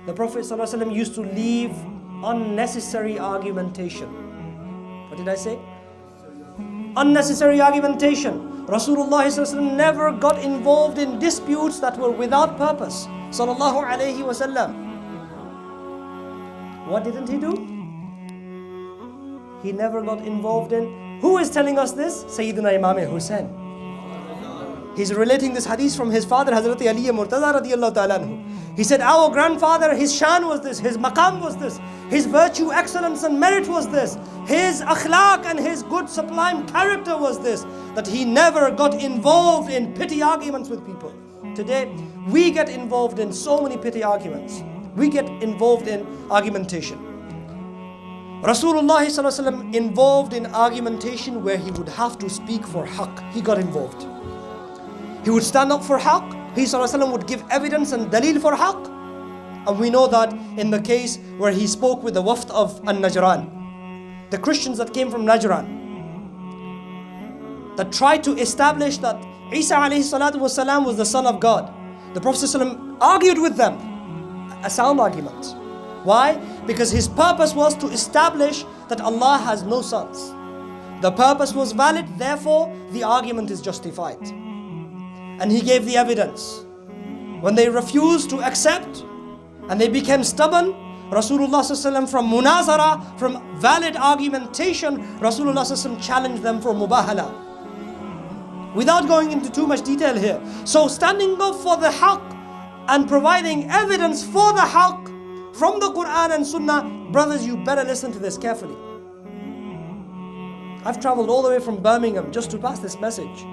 The Prophet ﷺ used to leave unnecessary argumentation. What did I say? Unnecessary argumentation. Rasulullah ﷺ never got involved in disputes that were without purpose. Sallallahu alayhi wasallam. What didn't he do? He never got involved in. Who is telling us this? Sayyidina Imam Hussain. He's relating this hadith from his father, Hazrat Ali Murtaza radiyallahu ta'ala anhu. He said, our grandfather, his shan was this, his maqam was this, his virtue, excellence and merit was this, his akhlaq and his good sublime character was this, that he never got involved in petty arguments with people. Today, we get involved in so many petty arguments. We get involved in argumentation. Rasulullah ﷺ involved in argumentation where he would have to speak for haqq. He got involved. He would stand up for haqq. He ﷺ would give evidence and dalil for haqq. And we know that in the case where he spoke with the wafd of Najran, the Christians that came from Najran, that tried to establish that Isa alayhi salatu wasalam was the son of God. The Prophet ﷺ argued with them, a sound argument. Why? Because his purpose was to establish that Allah has no sons. The purpose was valid, therefore the argument is justified. And he gave the evidence. When they refused to accept and they became stubborn, Rasulullah ﷺ from munazara, from valid argumentation, Rasulullah ﷺ challenged them for mubahala. Without going into too much detail here. So standing up for the haqq and providing evidence for the haqq from the Quran and Sunnah, brothers, you better listen to this carefully. I've traveled all the way from Birmingham just to pass this message.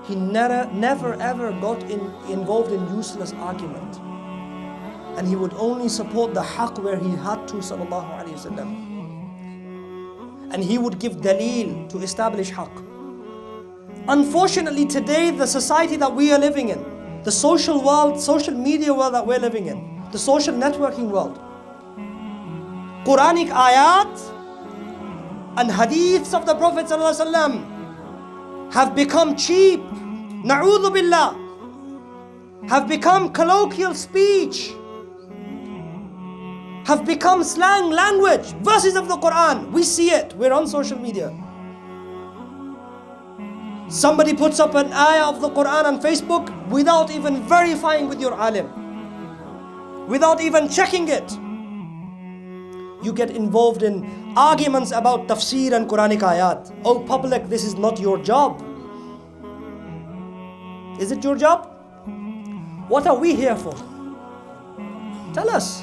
He never ever got involved in useless argument. And he would only support the haqq where he had to, sallallahu alayhi wasallam. And he would give daleel to establish haqq. Unfortunately today, the society that we are living in, the social world, social media world that we're living in, the social networking world, Quranic ayat and hadiths of the Prophet ﷺ have become cheap, na'udhu billah, have become colloquial speech, have become slang language, verses of the Quran. We see it, we're on social media. Somebody puts up an ayah of the Quran on Facebook without even verifying with your alim, without even checking it. You get involved in arguments about tafsir and Quranic ayat. Oh public, this is not your job. Is it your job? What are we here for? Tell us.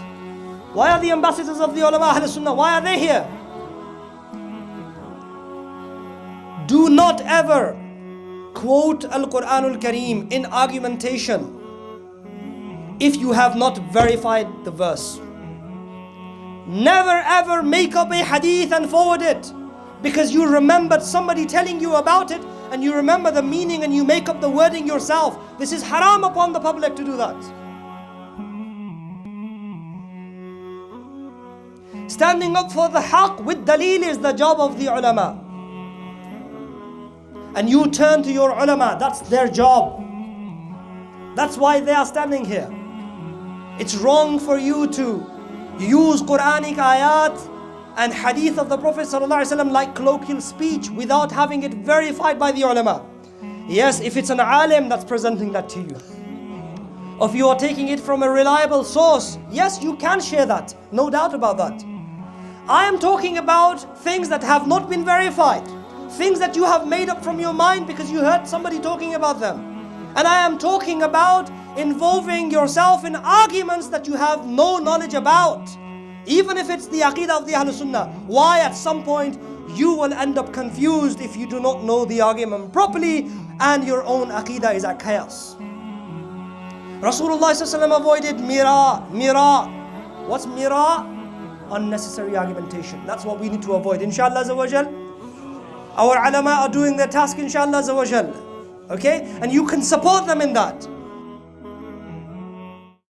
Why are the ambassadors of the ulama Ahl Sunnah? Why are they here? Do not ever quote Al-Quranul Kareem in argumentation if you have not verified the verse. Never ever make up a hadith and forward it because you remembered somebody telling you about it and you remember the meaning and you make up the wording yourself. This is haram upon the public to do that. Standing up for the haqq with daleel is the job of the ulama. And you turn to your ulama, that's their job. That's why they are standing here. It's wrong for you to use Quranic ayat and hadith of the Prophet ﷺ like colloquial speech without having it verified by the ulama. Yes, if it's an alim that's presenting that to you, or if you are taking it from a reliable source, yes, you can share that, no doubt about that. I am talking about things that have not been verified, things that you have made up from your mind because you heard somebody talking about them. And I am talking about involving yourself in arguments that you have no knowledge about. Even if it's the Aqidah of the Ahl Sunnah. Why? At some point you will end up confused if you do not know the argument properly and your own Aqidah is at chaos. Rasulullah ﷺ avoided mira. What's mira? Unnecessary argumentation. That's what we need to avoid. Inshallah Azza wa Jal. Our ulama are doing their task, inshallah Azza wa Jal. Okay? And you can support them in that.